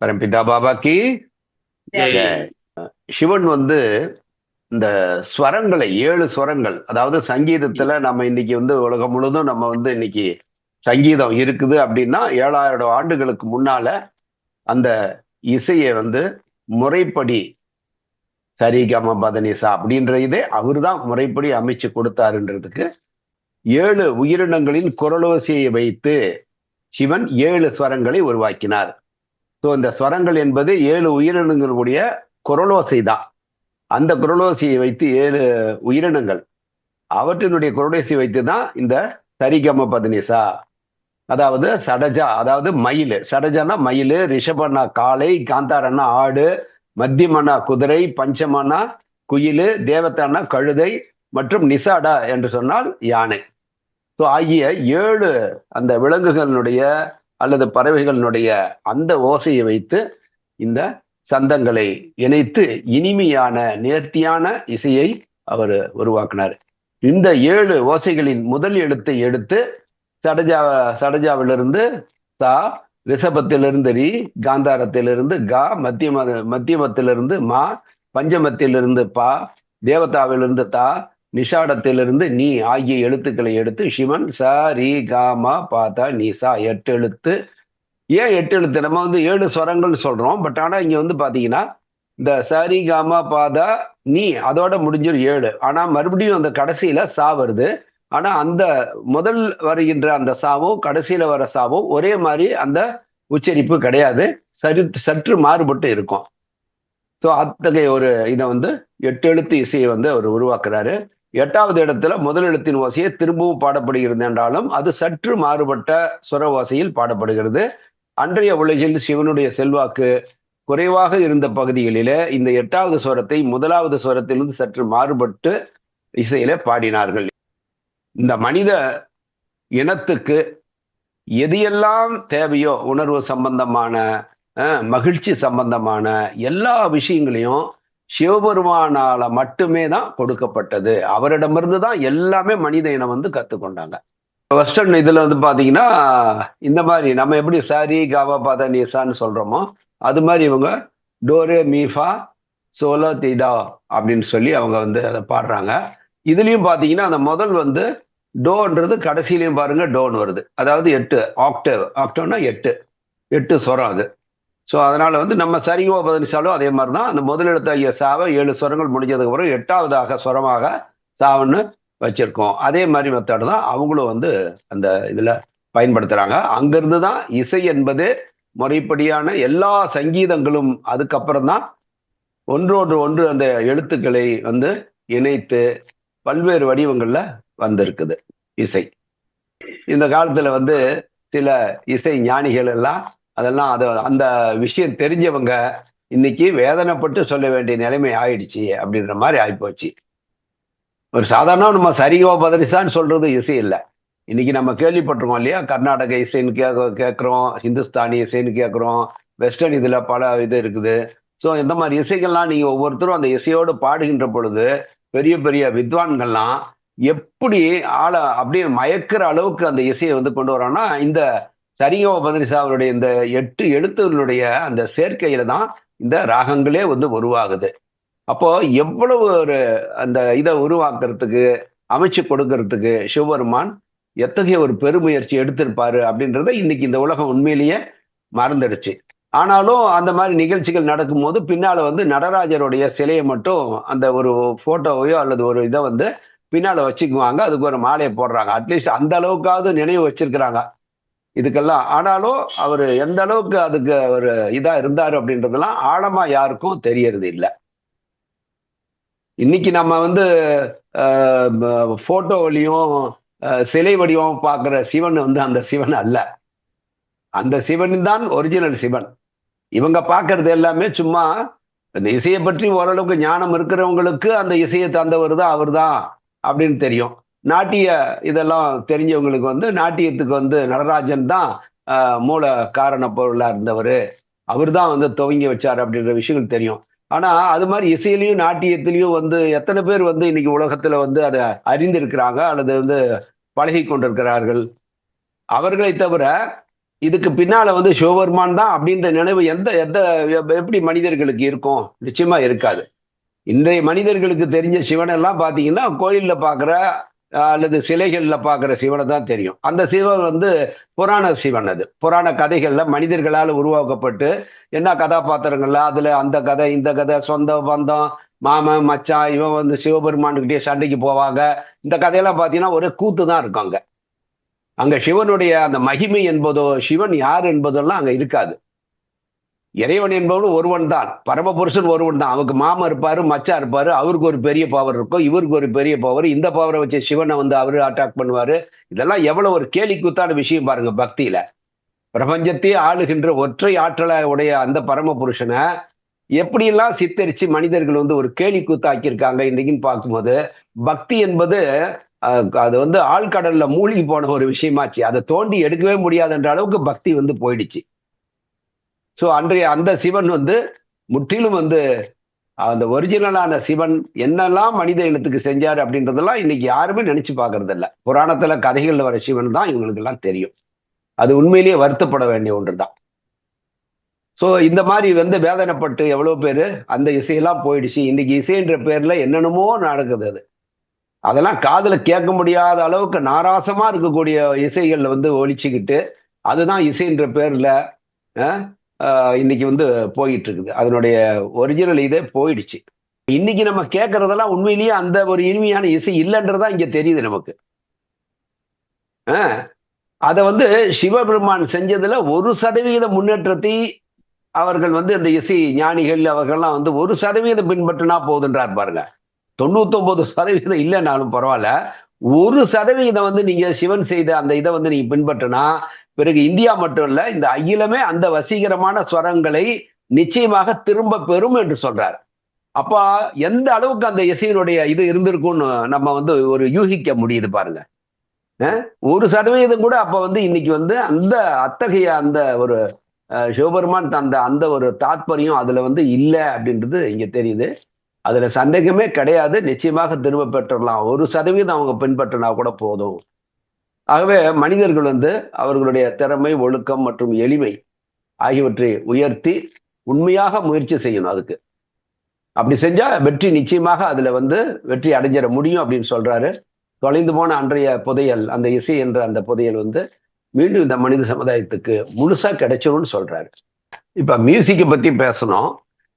பரம்பிதா பாபா கி ஜெய். ஜெய். சிவன் வந்து இந்த ஸ்வரங்களை 7 ஸ்வரங்கள், அதாவது சங்கீதத்துல நம்ம இன்னைக்கு வந்து உலகம் முழுதும் நம்ம வந்து இன்னைக்கு சங்கீதம் இருக்குது அப்படின்னா 7000 ஆண்டுகளுக்கு முன்னால அந்த இசையை வந்து முறைப்படி சரிகம பதனிசா அப்படின்ற இதே அவர் தான் முறைப்படி அமைச்சு கொடுத்தாருன்றதுக்கு 7 உயிரினங்களின் குரலோசையை வைத்து சிவன் 7 ஸ்வரங்களை உருவாக்கினார். ஸோ இந்த ஸ்வரங்கள் என்பது 7 உயிரினங்களுடைய குரலோசை தான். அந்த குரலோசையை வைத்து 7 உயிரினங்கள் அவற்றினுடைய குரலோசை வைத்து தான் இந்த சரிகம பதனிசா, அதாவது சடஜா, அதாவது மயில், சடஜானா மயில், ரிஷபனா காளை, காந்தாரனா ஆடு, மத்தியமனா குதிரை, பஞ்சமனா குயில், தேவதானா கழுதை மற்றும் நிசாடா என்று சொன்னால் யானை. ஸோ ஆகிய 7 அந்த விலங்குகளினுடைய அல்லது பறவைகளினுடைய அந்த ஓசையை வைத்து இந்த சந்தங்களை இணைத்து இனிமையான நேர்த்தியான இசையை அவர் உருவாக்கினார். இந்த 7 ஓசைகளின் முதல் எழுத்தை எடுத்து சடஜா, சடஜாவிலிருந்து சா, ரிஷபத்திலிருந்து ரி, காந்தாரத்திலிருந்து கா, மத்தியமத்திலிருந்து மா, பஞ்சமத்திலிருந்து பா, தேவதாவிலிருந்து தா, நிஷாடத்திலிருந்து நீ ஆகிய எழுத்துக்களை எடுத்து சிவன் ச ரி கா மா பா தா நீ சா 8 எழுத்து. ஏன் 8 எழுத்து? நம்ம வந்து 7 ஸ்வரங்கள் சொல்றோம். பட் ஆனா இங்க வந்து பாத்தீங்கன்னா இந்த சரி காமா பாதா நீ அதோட முடிஞ்சிடும் 7. ஆனா மறுபடியும் அந்த கடைசியில சா வருது. ஆனா அந்த முதல் வருகின்ற அந்த சாவும் கடைசியில வர சாவும் ஒரே மாதிரி அந்த உச்சரிப்பு கிடையாது. சற்று மாறுபட்டு இருக்கும். ஸோ அத்தகைய ஒரு இதை வந்து 8 எழுத்து இசையை வந்து அவர் உருவாக்குறாரு. 8வது இடத்துல முதல் எழுத்தின் ஓசையை திரும்பவும் பாடப்படுகிறது என்றாலும் அது சற்று மாறுபட்ட சுர ஓசையில் பாடப்படுகிறது. அன்றைய உலகில் சிவனுடைய செல்வாக்கு குறைவாக இருந்த பகுதிகளிலே இந்த 8வது ஸ்வரத்தை 1வது ஸ்வரத்திலிருந்து சற்று மாறுபட்டு இசையில பாடினார்கள். இந்த மனித இனத்துக்கு எது எல்லாம் தேவையோ, உணர்வு சம்பந்தமான, மகிழ்ச்சி சம்பந்தமான எல்லா விஷயங்களையும் சிவபெருமானால மட்டுமே தான் கொடுக்கப்பட்டது. அவரிடமிருந்து தான் எல்லாமே மனித இனம் வந்து கத்துக்கொண்டாங்க. வெஸ்டர்ன் இதுல வந்து பாத்தீங்கன்னா இந்த மாதிரி நம்ம எப்படி சாரி காவா பாதா நீசான்னு சொல்றோமோ அது மாதிரி இவங்க டோரே மீஃபா சோலோ தீடா அப்படின்னு சொல்லி அவங்க வந்து அதை பாடுறாங்க. இதுலயும் பாத்தீங்கன்னா அந்த முதல் வந்து டோன்றது கடைசியிலையும் பாருங்க டோன் வருது. அதாவது 8 ஆக்டேவ், ஆக்டேவ்னா 8, 8 ஸ்வரம் அது. ஸோ அதனால வந்து நம்ம சரிகோ பதினிச்சாலும் அதே மாதிரி தான் அந்த முதல் எழுத்தாகிய சாவை 7 ஸ்வரங்கள் முடிஞ்சதுக்கு அப்புறம் 8வது ஸ்வரமாக சாவுன்னு வச்சிருக்கோம். அதே மாதிரி மெத்தட் தான் அவங்களும் வந்து அந்த இதுல பயன்படுத்துறாங்க. அங்கிருந்து தான் இசை என்பது முறைப்படியான எல்லா சங்கீதங்களும் அதுக்கப்புறம் தான் ஒன்றோடு ஒன்று அந்த எழுத்துக்களை வந்து இணைத்து பல்வேறு வடிவங்கள்ல வந்திருக்குது இசை. இந்த காலத்துல வந்து சில இசை ஞானிகள் எல்லாம் அதெல்லாம் அந்த விஷயம் தெரிஞ்சவங்க இன்னைக்கு வேதனைப்பட்டு சொல்ல வேண்டிய நிலைமை ஆயிடுச்சு அப்படின்ற மாதிரி ஆயிப்போச்சு. ஒரு சாதாரண நம்ம சரிகோ பதரிசான்னு சொல்றது இசை இல்லை. இன்னைக்கு நம்ம கேள்விப்பட்டிருக்கோம் இல்லையா, கர்நாடக இசைன்னு கேட்குறோம், ஹிந்துஸ்தானி இசைன்னு கேட்குறோம், வெஸ்டர்ன் இதுல பல இது இருக்குது. ஸோ இந்த மாதிரி இசைகள்லாம் நீங்க ஒவ்வொருத்தரும் அந்த இசையோடு பாடுகின்ற பொழுது பெரிய பெரிய வித்வான்கள்லாம் எப்படி ஆளை அப்படியே மயக்கிற அளவுக்கு அந்த இசையை வந்து கொண்டு வரோம்னா இந்த சரிகோ பதனிசா அவருடைய இந்த 8 எழுத்துகளுடைய அந்த சேர்க்கையில தான் இந்த ராகங்களே வந்து உருவாகுது. அப்போ எவ்வளவு ஒரு அந்த இதை உருவாக்குறதுக்கு, அமைச்சு கொடுக்கறதுக்கு சிவபெருமான் எத்தகைய ஒரு பெருமுயற்சி எடுத்திருப்பாரு அப்படின்றத இன்னைக்கு இந்த உலகம் உண்மையிலேயே மறந்துடுச்சு. ஆனாலும் அந்த மாதிரி நிகழ்ச்சிகள் நடக்கும்போது பின்னால வந்து நடராஜருடைய சிலையை மட்டும் அந்த ஒரு போட்டோவையோ அல்லது ஒரு இதை வந்து பின்னால வச்சுக்குவாங்க. அதுக்கு ஒரு மாலையை போடுறாங்க. அட்லீஸ்ட் அந்த அளவுக்காவது நினைவு வச்சிருக்கிறாங்க இதுக்கெல்லாம். ஆனாலும் அவர் எந்த அளவுக்கு அதுக்கு ஒரு இதா இருந்தாரு அப்படின்றதெல்லாம் ஆழமா யாருக்கும் தெரியறது இல்லை. இன்னைக்கு நம்ம வந்து போட்டோவிலையும் சிலை வடிவம் பார்க்குற சிவன் வந்து அந்த சிவன் அல்ல. அந்த சிவன் தான் ஒரிஜினல் சிவன். இவங்க பார்க்கறது எல்லாமே சும்மா அந்த இசையை பற்றி ஓரளவுக்கு ஞானம் இருக்கிறவங்களுக்கு அந்த இசையை தந்தவர் தான் அவர் தான் அப்படின்னு தெரியும். நாட்டிய இதெல்லாம் தெரிஞ்சவங்களுக்கு வந்து நாட்டியத்துக்கு வந்து நடராஜன் தான் மூல காரண பொருளா இருந்தவர், அவர் தான் வந்து துவங்கி வச்சார் அப்படின்ற விஷயங்கள் தெரியும். ஆனா அது மாதிரி இசையிலையும் நாட்டியத்திலையும் வந்து எத்தனை பேர் வந்து இன்னைக்கு உலகத்துல வந்து அதை அறிந்திருக்கிறாங்க அல்லது வந்து பழகி கொண்டிருக்கிறார்கள்? அவர்களை தவிர இதுக்கு பின்னால வந்து சிவபெருமான் தான் அப்படின்ற நினைவு எந்த எந்த எப்படி மனிதர்களுக்கு இருக்கும்? நிச்சயமா இருக்காது. இன்றைய மனிதர்களுக்கு தெரிஞ்ச சிவன் எல்லாம் பாத்தீங்கன்னா கோயில்ல பாக்குற அல்லது சிலைகள்ல பாக்குற சிவனை தான் தெரியும். அந்த சிவன் வந்து புராண சிவன். அது புராண கதைகள்ல மனிதர்களால் உருவாக்கப்பட்டு என்ன கதாபாத்திரங்கள்ல அதுல அந்த கதை இந்த கதை சொந்த பந்தம் மாமன் மச்சான் இவன் வந்து சிவபெருமானுக்கிட்டே சண்டைக்கு போவாங்க. இந்த கதையெல்லாம் பாத்தீங்கன்னா ஒரே கூத்து தான் இருக்கும் அங்க. அங்க சிவனுடைய அந்த மகிமை என்பதோ சிவன் யார் என்பதெல்லாம் அங்க இருக்காது. இறைவன் என்பவன் ஒருவன் தான், பரமபுருஷன் ஒருவன் தான். அவருக்கு மாமன் இருப்பாரு, மச்சா இருப்பாரு, அவருக்கு ஒரு பெரிய பவர் இருக்கும், இவருக்கு ஒரு பெரிய பவர். இந்த பவரை வச்சு சிவனை வந்து அவரு அட்டாக் பண்ணுவாரு. இதெல்லாம் எவ்வளவு ஒரு கேலிக்கூத்தான விஷயம் பாருங்க பக்தியில. பிரபஞ்சத்தையே ஆளுகின்ற ஒற்றை ஆற்றலை உடைய அந்த பரமபுருஷனை எப்படியெல்லாம் சித்தரிச்சு மனிதர்கள் வந்து ஒரு கேலி கூத்தாக்கியிருக்காங்க இன்னைக்குன்னு பார்க்கும்போது, பக்தி என்பது அது வந்து ஆழ்கடல்ல மூழ்கி போன ஒரு விஷயமாச்சு. அதை தோண்டி எடுக்கவே முடியாதுன்ற அளவுக்கு பக்தி வந்து போயிடுச்சு. சோ அன்றைய அந்த சிவன் வந்து முற்றிலும் வந்து அந்த ஒரிஜினலான சிவன் என்னெல்லாம் மனித இனத்துக்கு செஞ்சாரு அப்படின்றதெல்லாம் இன்னைக்கு யாருமே நினைச்சு பாக்குறது இல்ல. புராணத்துல கதைகள்ல வர சிவன் தான் இவங்களுக்கு எல்லாம் தெரியும். அது உண்மையிலேயே வருத்தப்பட வேண்டிய ஒன்றுதான். சோ இந்த மாதிரி வந்து வேதனைப்பட்டு எவ்வளவு பேரு அந்த இசையெல்லாம் போயிடுச்சு. இன்னைக்கு இசைன்ற பேர்ல என்னென்னமோ நடக்குது. அது அதெல்லாம் காதுல கேட்க முடியாத அளவுக்கு நாராசமா இருக்கக்கூடிய இசைகள்ல வந்து ஒழிச்சுக்கிட்டு அதுதான் இசைன்ற பேர்ல இன்னைக்கு வந்து போயிட்டு இருக்குது. அதனுடைய ஒரிஜினல் இதே போயிடுச்சு. இன்னைக்கு நம்ம கேட்கறதெல்லாம் உண்மையிலேயே அந்த ஒரு இனிமையான இசை இல்லைன்றதா இங்க தெரியுது நமக்கு. அதை வந்து சிவபெருமான் செஞ்சதுல 1% முன்னேற்றத்தை அவர்கள் வந்து அந்த இசை ஞானிகள் அவர்கள்லாம் வந்து 1% பின்பற்றினா போதுன்றார் பாருங்க. 99% இல்லைனாலும் பரவாயில்ல, 1% வந்து நீங்க சிவன் செய்த அந்த இதை வந்து நீங்க பின்பற்றினா பிறகு இந்தியா மட்டும் இல்ல இந்த அகிலமே அந்த வசீகரமான ஸ்வரங்களை நிச்சயமாக திரும்ப பெறும் என்று சொல்றார். அப்ப எந்த அளவுக்கு அந்த இசையினுடைய இது இருந்திருக்கும்னு நம்ம வந்து ஒரு யூகிக்க முடியுது பாருங்க. 1% கூட அப்ப வந்து இன்னைக்கு வந்து அந்த அத்தகைய அந்த ஒரு சிவபெருமான் அந்த அந்த ஒரு தாத்பரியம் அதுல வந்து இல்லை அப்படின்றது இங்க தெரியுது. அதுல சந்தேகமே கிடையாது. நிச்சயமாக திரும்ப பெற்றலாம். 1% அவங்க பின்பற்றினா கூட போதும். ஆகவே மனிதர்கள் வந்து அவர்களுடைய திறமை ஒழுக்கம் மற்றும் எளிமை ஆகியவற்றை உயர்த்தி உண்மையாக முயற்சி செய்யணும். அதுக்கு அப்படி செஞ்சா வெற்றி நிச்சயமாக அதுல வந்து வெற்றி அடைஞ்சிட முடியும் அப்படின்னு சொல்றாரு. தொலைந்து போன அன்றைய புதையல் அந்த இசை என்ற அந்த புதையல் வந்து மீண்டும் இந்த மனித சமுதாயத்துக்கு முழுசா கிடைச்சிரும்னு சொல்றாரு. இப்ப மியூசிக்கை பத்தி பேசணும்.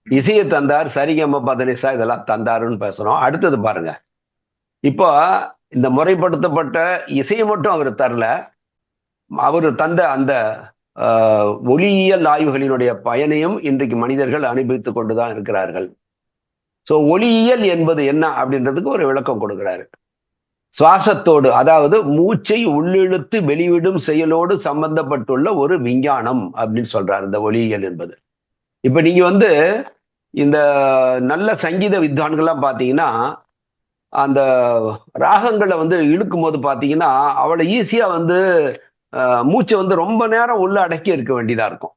இசையை தந்தார், சரிகம பதனிசா இதெல்லாம் தந்தாருன்னு பேசுறோம். அடுத்தது பாருங்க, இப்போ இந்த முறைப்படுத்தப்பட்ட இசையை மட்டும் அவர் தரல, அவர் தந்த அந்த ஒளியியல் ஆய்வுகளினுடைய பயனையும் இன்றைக்கு மனிதர்கள் அனுபவித்துக் கொண்டுதான் இருக்கிறார்கள். சோ ஒளியியல் என்பது என்ன அப்படின்றதுக்கு ஒரு விளக்கம் கொடுக்கிறாரு. சுவாசத்தோடு, அதாவது மூச்சை உள்ளிழுத்து வெளிவிடும் செயலோடு சம்பந்தப்பட்டுள்ள ஒரு விஞ்ஞானம் அப்படின்னு சொல்றாரு இந்த ஒளியியல் என்பது. இப்ப நீங்க வந்து இந்த நல்ல சங்கீத வித்வான்கள்லாம் பார்த்தீங்கன்னா அந்த ராகங்களை வந்து இழுக்கும் போது பார்த்தீங்கன்னா அவளை ஈஸியா வந்து மூச்சை வந்து ரொம்ப நேரம் உள்ள அடக்கி இருக்க வேண்டியதா இருக்கும்.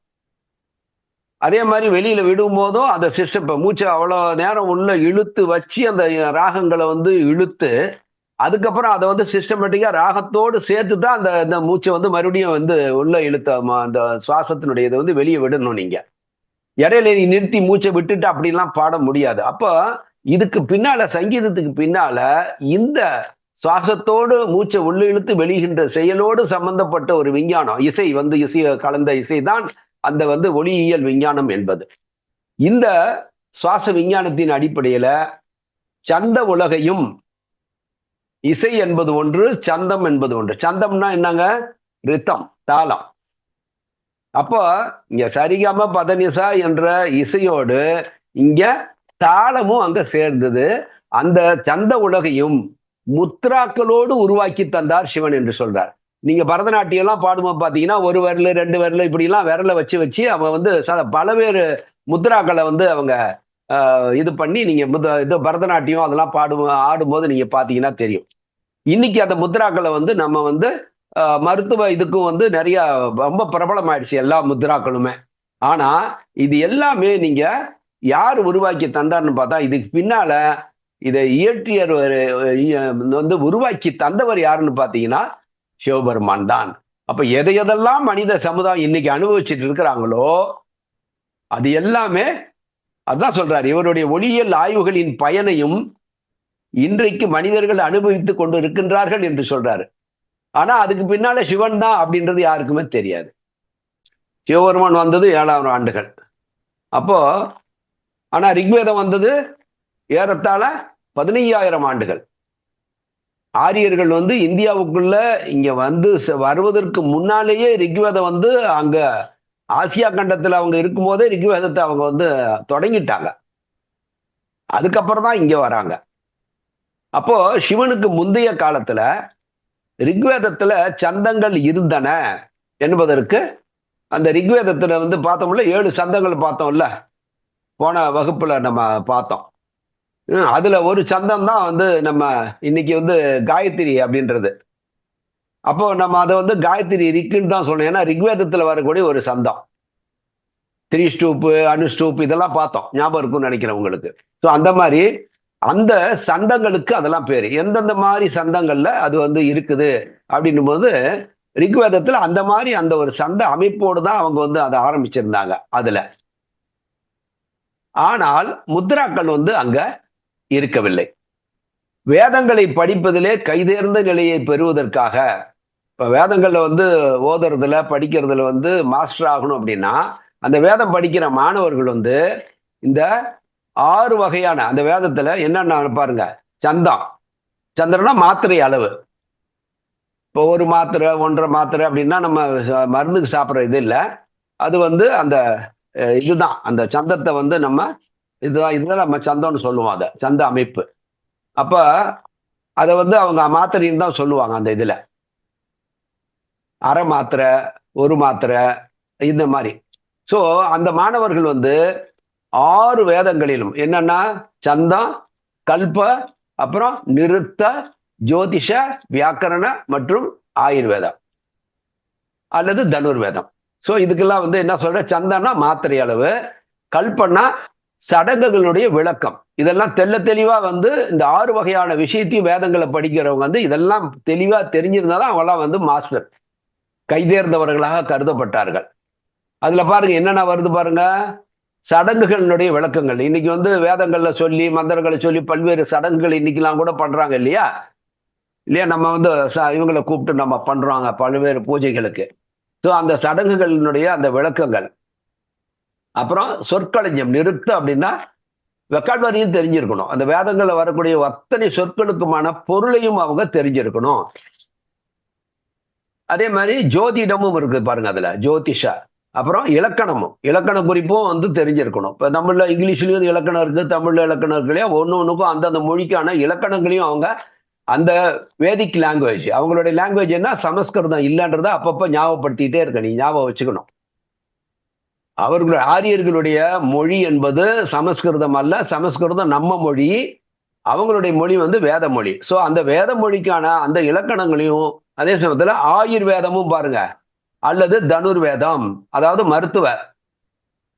அதே மாதிரி வெளியில விடும் போதும் அந்த சிஸ்டம் மூச்சை அவ்வளவு நேரம் உள்ள இழுத்து வச்சு அந்த ராகங்களை வந்து இழுத்து அதுக்கப்புறம் அதை வந்து சிஸ்டமேட்டிக்கா ராகத்தோடு சேர்த்து தான் அந்த மூச்சை வந்து மறுபடியும் வந்து உள்ள இழுத்த அந்த சுவாசத்தினுடைய இதை வந்து வெளியே விடணும். நீங்க இடையில நீ நிறுத்தி மூச்சை விட்டுட்டு அப்படிலாம் பாட முடியாது. அப்போ இதுக்கு பின்னால சங்கீதத்துக்கு பின்னால இந்த சுவாசத்தோடு மூச்சை உள்ள இழுத்து வெளிகின்ற செயலோடு சம்பந்தப்பட்ட ஒரு விஞ்ஞானம், இசை வந்து இசை கலந்த இசை தான் அந்த வந்து ஒளியியல் விஞ்ஞானம் என்பது. இந்த சுவாச விஞ்ஞானத்தின் அடிப்படையில சந்த உலகையும் இசை என்பது ஒன்று, சந்தம் என்பது ஒன்று. சந்தம்னா என்னங்க? ரித்தம், தாளம். அப்போ இங்க சரிகம பதனிசா என்ற இசையோடு இங்க தாளமும் அங்க சேர்ந்தது. அந்த சந்த உலகையும் முத்ராக்களோடு உருவாக்கி தந்தார் சிவன் என்று சொல்றார். நீங்க பரதநாட்டியம் எல்லாம் பாடும்போது பாத்தீங்கன்னா ஒரு விரல் 2 விரல் இப்படி எல்லாம் விரலை வச்சு வச்சு அவங்க வந்து பலவேறு முத்ராக்களை வந்து அவங்க இது பண்ணி நீங்க இது பரதநாட்டியம் அதெல்லாம் ஆடும்போது நீங்க பாத்தீங்கன்னா தெரியும். இன்னைக்கு அந்த முத்ராக்களை வந்து நம்ம வந்து மருத்துவ இதுக்கும் வந்து நிறைய ரொம்ப பிரபலம் ஆயிடுச்சு எல்லா முத்ராக்களுமே. ஆனா இது எல்லாமே நீங்க யார் உருவாக்கி தந்தார்னு பார்த்தா இதுக்கு பின்னால இதை இயற்றியர் வந்து உருவாக்கி தந்தவர் யாருன்னு பாத்தீங்கன்னா சிவபெருமான் தான். அப்ப எதையெல்லாம் மனித சமுதாயம் இன்னைக்கு அனுபவிச்சுட்டு இருக்கிறாங்களோ அது எல்லாமே அதான் சொல்றாரு. இவருடைய ஒளியியல் ஆய்வுகளின் பயனையும் இன்றைக்கு மனிதர்கள் அனுபவித்துக் கொண்டு இருக்கின்றார்கள் என்று சொல்றாரு. ஆனா அதுக்கு பின்னால சிவன் தான் அப்படின்றது யாருக்குமே தெரியாது. சிவபெருமான் வந்தது 7,000 ஆண்டுகள். அப்போ ஆனா ரிக்வேதம் வந்தது ஏறத்தாழ 15,000 ஆண்டுகள். ஆரியர்கள் இந்தியாவுக்குள்ள இங்க வருவதற்கு முன்னாலேயே ரிக்வேதம் அங்க ஆசியா கண்டத்துல அவங்க இருக்கும் போதே ரிக்வேதத்தை அவங்க தொடங்கிட்டாங்க. அதுக்கப்புறம் தான் இங்க வராங்க. அப்போ சிவனுக்கு முந்தைய காலத்துல ரிக்வேதத்துல சந்தங்கள் இருந்தன என்பதற்கு அந்த ரிக்வேதத்துல பார்த்தோம்ல 7 சந்தங்கள் பார்த்தோம்ல, போன வகுப்புல நம்ம பார்த்தோம். அதுல ஒரு சந்தம் தான் நம்ம இன்னைக்கு காயத்ரி அப்படின்றது. அப்போ நம்ம அதை காயத்ரி ரிக்குன்னு தான் சொல்லணும். ஏன்னா ரிக்வேதத்துல வரக்கூடிய ஒரு சந்தம். 3 ஸ்டூப்பு, அனுஸ்டூப் இதெல்லாம் பார்த்தோம். ஞாபகம் இருக்கும்னு நினைக்கிறேன் உங்களுக்கு. ஸோ அந்த மாதிரி அந்த சந்தங்களுக்கு அதெல்லாம் பேரு. எந்தெந்த மாதிரி சந்தங்கள்ல அது இருக்குது அப்படின்னும் போது ரிக்வேதத்துல அந்த மாதிரி அந்த ஒரு சந்த அமைப்போடு தான் அவங்க அதை ஆரம்பிச்சிருந்தாங்க அதுல. ஆனால் முத்ராக்கள் அங்க இருக்கவில்லை. வேதங்களை படிப்பதிலே கைதேர்ந்த நிலையை பெறுவதற்காக இப்ப வேதங்கள்ல ஓதுறதுல படிக்கிறதுல மாஸ்டர் ஆகணும் அப்படின்னா அந்த வேதம் படிக்கிற மாணவர்கள் இந்த 6 வகையான அந்த வேதத்துல என்னென்ன பாருங்க. சந்தம், சந்திரனா மாத்திரை அளவு. இப்போ 1 மாத்திரை 1.5 மாத்திரை அப்படின்னா நம்ம மருந்துக்கு சாப்பிட்ற இது இல்லை. அது அந்த இதுதான் அந்த சந்தத்தை நம்ம இதுதான் நம்ம சந்தம்னு சொல்லுவோம். அதை சந்த அமைப்பு. அப்ப அதை அவங்க மாத்திரைன்னு தான் சொல்லுவாங்க. அந்த இதுல அரை மாத்திரை 1 மாத்திரை இந்த மாதிரி. சோ அந்த மாணவர்கள் 6 வேதங்களிலும் என்னன்னா சந்தம், கல்ப, அப்புறம் நிருத்த, ஜோதிஷ, வியாக்கரண மற்றும் ஆயுர்வேதம் அல்லது தனுர்வேதம். சோ இதுக்கெல்லாம் என்ன சொல்ற, சந்தம்னா மாத்திரை அளவு, கல்பனா சடங்குகளுடைய விளக்கம். இதெல்லாம் தெல்ல தெளிவா இந்த 6 வகையான விஷயத்தையும் வேதங்களை படிக்கிறவங்க இதெல்லாம் தெளிவா தெரிஞ்சிருந்தாதான் அவங்களாம் மாஸ்டர், கைதேர்ந்தவர்களாக கருதப்பட்டார்கள். அதுல பாருங்க என்னென்ன வருது பாருங்க. சடங்குகளுடைய விளக்கங்கள் இன்னைக்கு வேதங்கள்ல சொல்லி மந்திரங்களை சொல்லி பல்வேறு சடங்குகள் இன்னைக்கெல்லாம் கூட பண்றாங்க இல்லையா. நம்ம இவங்களை கூப்பிட்டு நம்ம பண்றாங்க பல்வேறு பூஜைகளுக்கு. ஸோ அந்த சடங்குகளினுடைய அந்த விளக்கங்கள். அப்புறம் சொற்களஞ்சியம் நிறுத்த அப்படின்னா வெக்காட்வரியும் தெரிஞ்சிருக்கணும். அந்த வேதங்கள்ல வரக்கூடிய அத்தனை சொற்களுக்குமான பொருளையும் அவங்க தெரிஞ்சிருக்கணும். அதே மாதிரி ஜோதிடமும் இருக்கு பாருங்க அதுல, ஜோதிஷா. அப்புறம் இலக்கணமும், இலக்கண குறிப்பும் தெரிஞ்சிருக்கணும். இப்ப தமிழ்ல இங்கிலீஷ்லயும் இலக்கணம் இருக்கு, தமிழ்ல இலக்கணம் இருக்கு இல்லையா. ஒண்ணுக்கும் அந்தந்த மொழிக்கான இலக்கணங்களையும் அவங்க அந்த வேதிக் லாங்குவேஜ், அவங்களுடைய லாங்குவேஜ் என்ன சமஸ்கிருதம் இல்லைன்றத அப்பப்ப ஞாபகப்படுத்திட்டே இருக்க, நீ ஞாபகம் வச்சுக்கணும். அவர்களுடைய ஆரியர்களுடைய மொழி என்பது சமஸ்கிருதம் அல்ல, சமஸ்கிருதம் நம்ம மொழி, அவங்களுடைய மொழி வேத மொழி. சோ அந்த வேத மொழிக்கான அந்த இலக்கணங்களையும் அதே சமயத்துல ஆயுர்வேதமும் பாருங்க, அல்லது தனுர்வேதம் அதாவது மருத்துவ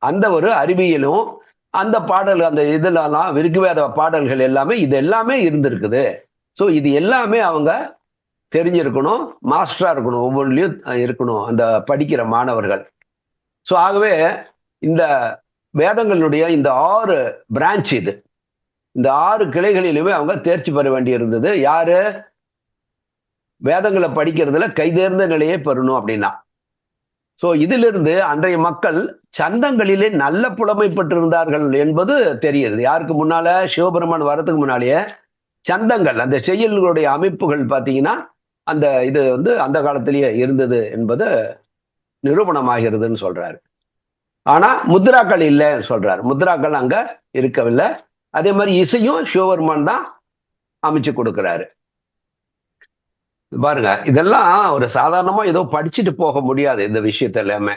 அந்த ஒரு அறிவியலும் அந்த பாடல் அந்த இதுலலாம் ரிக்வேத பாடல்கள் எல்லாமே இது எல்லாமே இருந்திருக்குது. ஸோ இது எல்லாமே அவங்க தெரிஞ்சிருக்கணும், மாஸ்டரா இருக்கணும், ஒவ்வொன்றிலையும் இருக்கணும் அந்த படிக்கிற மாணவர்கள். ஸோ ஆகவே இந்த வேதங்களுடைய இந்த 6 பிரான்ச், இந்த 6 கிளைகளிலுமே அவங்க தேர்ச்சி பெற வேண்டி இருந்தது. யாரு வேதங்களை படிக்கிறதுல கைதேர்ந்த நிலையை பெறணும் அப்படின்னா. சோ இதிலிருந்து அன்றைய மக்கள் சந்தங்களிலே நல்ல புலமை பெற்றிருந்தார்கள் என்பது தெரியுது. யாருக்கு முன்னால, சிவபெருமான் வரதுக்கு முன்னாலேயே சந்தங்கள் அந்த செயல்களுடைய அமைப்புகள் பார்த்தீங்கன்னா அந்த இது அந்த காலத்திலேயே இருந்தது என்பது நிரூபணமாகிறதுன்னு சொல்றாரு. ஆனா முத்ராக்கள் இல்லைன்னு சொல்றாரு. முத்ராக்கள் அங்க இருக்கவில்லை. அதே மாதிரி இசையும் சிவபெருமான் தான் அமைச்சு கொடுக்கிறாரு. பாருங்க, இதெல்லாம் ஒரு சாதாரணமா ஏதோ படிச்சுட்டு போக முடியாது. இந்த விஷயத்த எல்லாமே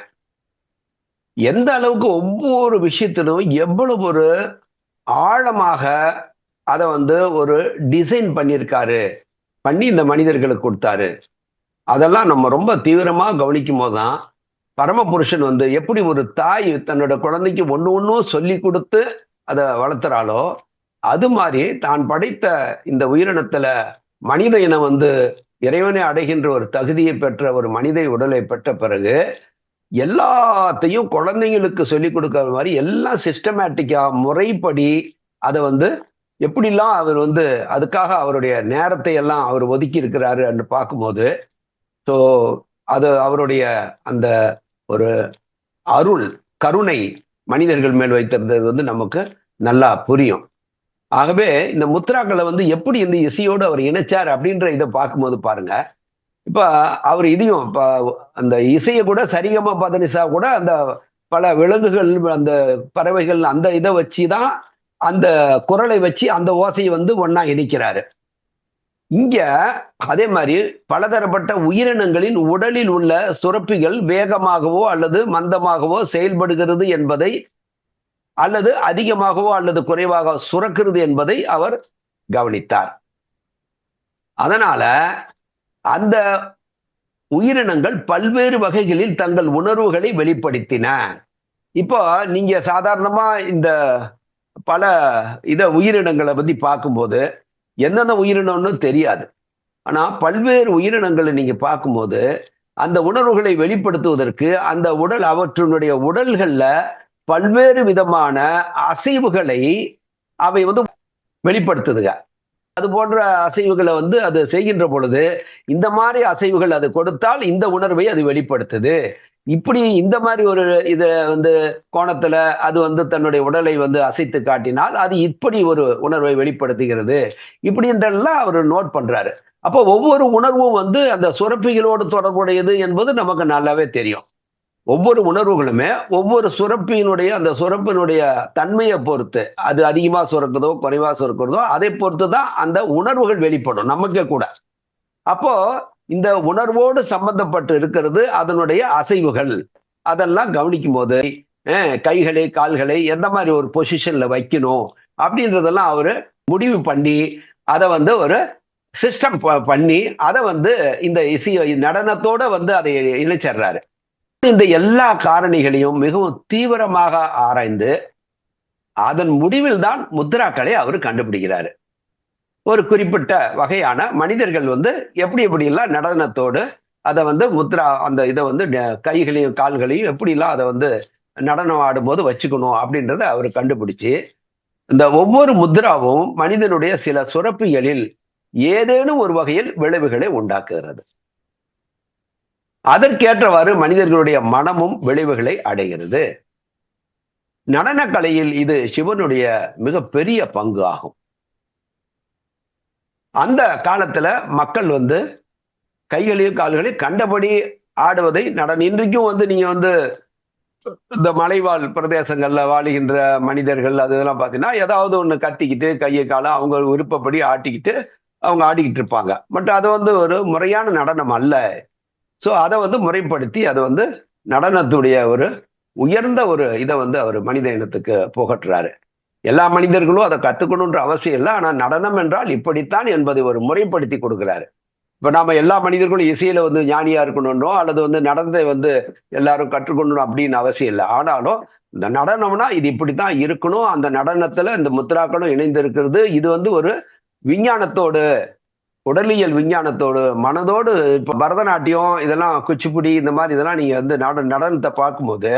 எந்த அளவுக்கு ஒவ்வொரு விஷயத்திலும் எவ்வளவு ஒரு ஆழமாக அதை ஒரு டிசைன் பண்ணியிருக்காரு, பண்ணி இந்த மனிதர்களுக்கு கொடுத்தாரு. அதெல்லாம் நம்ம ரொம்ப தீவிரமா கவனிக்கும் போதுதான் பரமபுருஷன் எப்படி ஒரு தாய் தன்னோட குழந்தைக்கு ஒன்னும் சொல்லி கொடுத்து அதை வளர்த்துறாளோ அது மாதிரி தான் படைத்த இந்த உயிரினத்துல மனித இனம் இறைவனை அடைகின்ற ஒரு தகுதியை பெற்ற ஒரு மனித உடலை பெற்ற பிறகு எல்லாத்தையும் குழந்தைங்களுக்கு சொல்லிக் கொடுக்கிற மாதிரி எல்லாம் சிஸ்டமேட்டிக்கா முறைப்படி அதை வந்து எப்படிலாம் அவர் வந்து அதுக்காக அவருடைய நேரத்தை எல்லாம் அவர் ஒதுக்கி இருக்கிறாரு என்று பார்க்கும்போது, ஸோ அது அவருடைய அந்த ஒரு அருள் கருணை மனிதர்கள் மேல் வைத்திருந்தது வந்து நமக்கு நல்லா புரியும். ஆகவே இந்த முத்ராக்களை வந்து எப்படி இந்த இசையோடு அவர் இணைச்சார் அப்படின்ற இதை பார்க்கும்போது பாருங்க, இப்ப அவர் இதையும் இப்ப அந்த இசையை கூட சரிகம பதனிசா கூட அந்த பல விலங்குகள் அந்த பறவைகள் அந்த இதை வச்சுதான் அந்த குரலை வச்சு அந்த ஓசையை வந்து ஒன்னா இணைக்கிறாரு. இங்க அதே மாதிரி பலதரப்பட்ட உயிரினங்களின் உடலில் உள்ள சுரப்பிகள் வேகமாகவோ அல்லது மந்தமாகவோ செயல்படுகிறது என்பதை அல்லது அதிகமாகவோ அல்லது குறைவாக சுரக்கிறது என்பதை அவர் கவனித்தார். அதனால அந்த உயிரினங்கள் பல்வேறு வகைகளில் தங்கள் உணர்வுகளை வெளிப்படுத்தின. இப்போ நீங்க சாதாரணமா இந்த பல உயிரினங்களை பத்தி பார்க்கும்போது என்னென்ன உயிரினம்னு தெரியாது. ஆனா பல்வேறு உயிரினங்களை நீங்க பார்க்கும்போது அந்த உணர்வுகளை வெளிப்படுத்துவதற்கு அந்த உடல் அவற்றினுடைய உடல்கள்ல பல்வேறு விதமான அசைவுகளை அவை வந்து வெளிப்படுத்துதுங்க. அது போன்ற அசைவுகளை வந்து அது செய்கின்ற பொழுது இந்த மாதிரி அசைவுகள் அது கொடுத்தால் இந்த உணர்வை அது வெளிப்படுத்துது. இப்படி இந்த மாதிரி ஒரு இத வந்து கோணத்துல அது வந்து தன்னுடைய உடலை வந்து அசைத்து காட்டினால் அது இப்படி ஒரு உணர்வை வெளிப்படுத்துகிறது. இப்படின்றெல்லாம் அவர் நோட் பண்றாரு. அப்போ ஒவ்வொரு உணர்வும் வந்து அந்த சுரப்பிகளோடு தொடர்புடையது என்பது நமக்கு நல்லாவே தெரியும். ஒவ்வொரு உணர்வுகளுமே ஒவ்வொரு சுரப்பினுடைய அந்த சுரப்பினுடைய தன்மையை பொறுத்து அது அதிகமா சுரக்குதோ குறைவா சுரக்கிறதோ அதை பொறுத்து தான் அந்த உணர்வுகள் வெளிப்படும் நமக்கே கூட. அப்போ இந்த உணர்வோடு சம்பந்தப்பட்டு இருக்கிறது அதனுடைய அசைவுகள். அதெல்லாம் கவனிக்கும் போது கைகளை கால்களை எந்த மாதிரி ஒரு பொசிஷன்ல வைக்கணும் அப்படின்றதெல்லாம் அவரு முடிவு பண்ணி அதை வந்து ஒரு சிஸ்டம் பண்ணி அதை வந்து இந்த இசை நடனத்தோட வந்து அதை இணைச்சிடுறாரு. இந்த எல்லா காரணிகளையும் மிகவும் தீவிரமாக ஆராய்ந்து அதன் முடிவில் தான் முத்ராக்களை அவர் கண்டுபிடிக்கிறாரு. ஒரு குறிப்பிட்ட வகையான மனிதர்கள் வந்து எப்படி எல்லாம் நடனத்தோடு அதை வந்து முத்ரா அந்த இதை வந்து கைகளையும் கால்களையும் எப்படிலாம் அதை வந்து நடனம் ஆடும்போது வச்சுக்கணும் அப்படின்றத அவர் கண்டுபிடிச்சு இந்த ஒவ்வொரு முத்ராவும் மனிதனுடைய சில சுரப்பிகளில் ஏதேனும் ஒரு வகையில் விளைவுகளை உண்டாக்குகிறது. அதற்கேற்றவாறு மனிதர்களுடைய மனமும் விளைவுகளை அடைகிறது. நடனக்கலையில் இது சிவனுடைய மிகப்பெரிய பங்கு ஆகும். அந்த காலத்துல மக்கள் வந்து கைகளையும் கால்களையும் கண்டபடி ஆடுவதை இன்றைக்கும் வந்து நீங்க வந்து இந்த மலைவாழ் பிரதேசங்கள்ல வாழுகின்ற மனிதர்கள் அதெல்லாம் பார்த்தீங்கன்னா ஏதாவது ஒண்ணு கத்திக்கிட்டு கையை காலம் அவங்க விருப்பப்படி ஆட்டிக்கிட்டு அவங்க ஆடிக்கிட்டு இருப்பாங்க. பட் அது வந்து ஒரு முறையான நடனம் அல்ல. ஸோ அதை வந்து முறைப்படுத்தி அதை வந்து நடனத்துடைய ஒரு உயர்ந்த ஒரு இதை வந்து அவர் மனித இனத்துக்கு புகட்டுறாரு. எல்லா மனிதர்களும் அதை கத்துக்கணுன்ற அவசியம் இல்லை. ஆனா நடனம் என்றால் இப்படித்தான் என்பதை ஒரு முறைப்படுத்தி கொடுக்கிறாரு. இப்ப நாம எல்லா மனிதர்களும் இசையில வந்து ஞானியா இருக்கணும்னோ அல்லது வந்து நடனத்தை வந்து எல்லாரும் கற்றுக்கொள்ளணும் அப்படின்னு அவசியம் இல்லை. ஆனாலும் இந்த நடனம்னா இது இப்படித்தான் இருக்கணும். அந்த நடனத்துல இந்த முத்ராக்களும் இணைந்து இருக்கிறது. இது வந்து ஒரு விஞ்ஞானத்தோடு உடலியல் விஞ்ஞானத்தோடு மனதோடு இப்ப பரதநாட்டியம் இதெல்லாம் குச்சிப்புடி இந்த மாதிரி இதெல்லாம் நீங்க வந்து நடனத்தை பார்க்கும்போது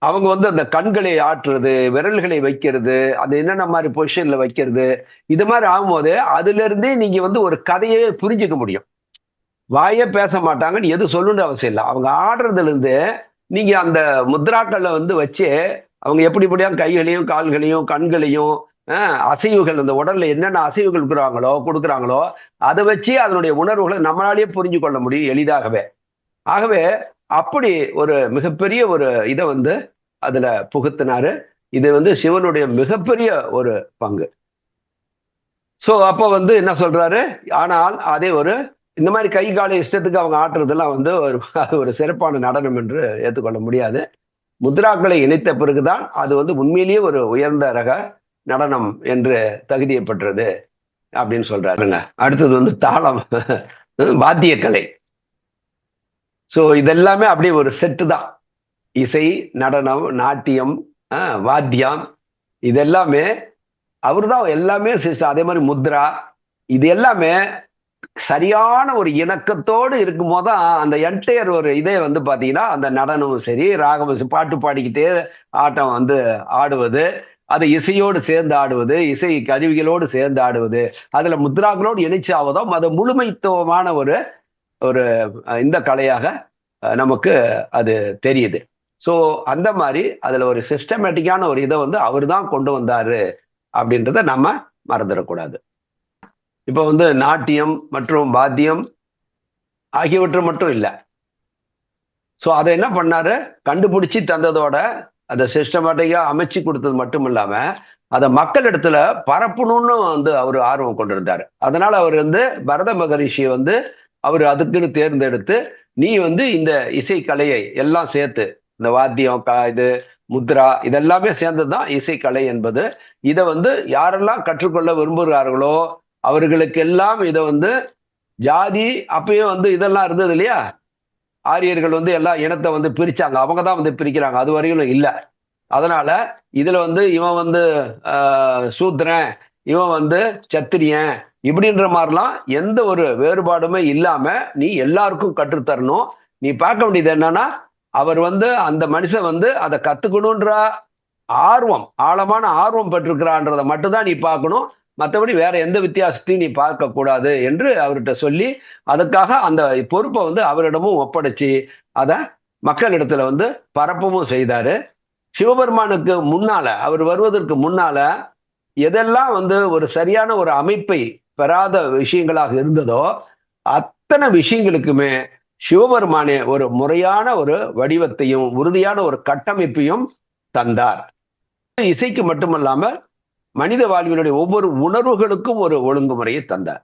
அவங்க வந்து அந்த கண்களை ஆட்டுறது விரல்களை வைக்கிறது அது என்னென்ன மாதிரி பொசிஷன்ல வைக்கிறது இது மாதிரி ஆகும்போது அதுல இருந்தே நீங்க வந்து ஒரு கதையை புரிஞ்சுக்க முடியும். வாயே பேச மாட்டாங்கன்னு எது சொல்லணும்னு அவசியம் இல்லை. அவங்க ஆடுறதுல இருந்து நீங்க அந்த முத்ராக்களை வந்து வச்சு அவங்க எப்படிப்படியா கைகளையும் கால்களையும் கண்களையும் அசைவுகள் அந்த உடல்ல என்னென்ன அசைவுகள் கொடுக்குறாங்களோ அதை வச்சு அதனுடைய உணர்வுகளை நம்மளாலேயே புரிஞ்சு கொள்ள முடியும் எளிதாகவே. ஆகவே அப்படி ஒரு மிகப்பெரிய ஒரு இதை வந்து அதுல புகுத்தினாரு. இது வந்து சிவனுடைய மிகப்பெரிய ஒரு பங்கு. சோ அப்ப வந்து என்ன சொல்றாரு, ஆனால் அதே ஒரு இந்த மாதிரி கை கால இஷ்டத்துக்கு அவங்க ஆட்டுறதெல்லாம் வந்து ஒரு சிறப்பான நடனம் என்று ஏற்றுக்கொள்ள முடியாது. முத்ராக்களை இணைத்த பிறகுதான் அது வந்து உண்மையிலேயே ஒரு உயர்ந்த ரக நடனம் என்று தகுதியை பெற்றது அப்படின்னு சொல்றாருங்க. அடுத்தது வந்து தாளம் வாத்தியக்கலை. சோ இதெல்லாமே அப்படியே ஒரு செட்டு தான். இசை நடனம் நாட்டியம் வாத்தியம் இதெல்லாமே அவர் தான் எல்லாமே சிஸ்டம். அதே மாதிரி முத்ரா இது எல்லாமே சரியான ஒரு இணக்கத்தோடு இருக்கும் போதுதான் அந்த என்டையர் ஒரு இதே வந்து பாத்தீங்கன்னா அந்த நடனமும் சரி, ராகமும் சரி, பாட்டு பாடிக்கிட்டே ஆட்டம் வந்து ஆடுவது, அது இசையோடு சேர்ந்து ஆடுவது, இசை கருவிகளோடு சேர்ந்து ஆடுவது, அதுல முத்ராக்களோடு இணைச்சு ஆவதும் அது முழுமைத்துவமான ஒரு ஒரு இந்த கலையாக நமக்கு அது தெரியுது. ஸோ அந்த மாதிரி அதுல ஒரு சிஸ்டமேட்டிக்கான ஒரு இதை வந்து அவர் தான் கொண்டு வந்தாரு அப்படின்றத நம்ம மறந்துடக்கூடாது. இப்போ வந்து நாட்டியம் மற்றும் வாத்தியம் ஆகியவற்று மட்டும் இல்லை. ஸோ அதை என்ன பண்ணாரு, கண்டுபிடிச்சி தந்ததோட அதை சிஸ்டமேட்டிக்கா அமைச்சு கொடுத்தது மட்டும் இல்லாம அதை மக்களிடத்துல பரப்பணும்னு வந்து அவர் ஆர்வம் கொண்டிருந்தார். அதனால அவர் வந்து பரத மகரிஷியை வந்து அவர் அதுக்குன்னு தேர்ந்தெடுத்து, நீ வந்து இந்த இசைக்கலையை எல்லாம் சேர்த்து இந்த வாத்தியம் இது முத்ரா இதெல்லாமே சேர்ந்ததுதான் இசைக்கலை என்பது. இதை வந்து யாரெல்லாம் கற்றுக்கொள்ள விரும்புகிறார்களோ அவர்களுக்கெல்லாம் இதை வந்து ஜாதி அப்பயும் வந்து இதெல்லாம் இருந்தது இல்லையா, ஆரியர்கள் வந்து எல்லா இனத்தை வந்து பிரிச்சாங்க, அவங்க தான் வந்து பிரிக்கிறாங்க, அது வரையிலும் இல்லை. அதனால இதுல வந்து இவன் வந்து சூத்திரன், இவன் வந்து சத்திரியன் இப்படின்ற மாதிரிலாம் எந்த ஒரு வேறுபாடுமே இல்லாம நீ எல்லாருக்கும் கற்றுத்தரணும். நீ பார்க்க வேண்டியது என்னன்னா, அவர் வந்து அந்த மனுஷன் வந்து அதை கத்துக்கணும்ன்ற ஆர்வம், ஆழமான ஆர்வம் பெற்றிருக்கிறான்றதை மட்டும்தான் நீ பார்க்கணும். மற்றபடி வேற எந்த வித்தியாசத்தையும் நீ பார்க்க கூடாது என்று அவர்கிட்ட சொல்லி, அதுக்காக அந்த பொறுப்பை வந்து அவரிடமும் ஒப்படைச்சு அதை மக்களிடத்துல வந்து பரப்பவும் செய்தாரு. சிவபெருமானுக்கு முன்னால, அவர் வருவதற்கு முன்னால எதெல்லாம் வந்து ஒரு சரியான ஒரு அமைப்பை பெறாத விஷயங்களாக இருந்ததோ அத்தனை விஷயங்களுக்குமே சிவபெருமானே ஒரு முறையான ஒரு வடிவத்தையும் உறுதியான ஒரு கட்டமைப்பையும் தந்தார். இசைக்கு மட்டுமல்லாமல் மனித வாழ்வினுடைய ஒவ்வொரு உணர்வுகளுக்கும் ஒரு ஒழுங்குமுறையை தந்தார்.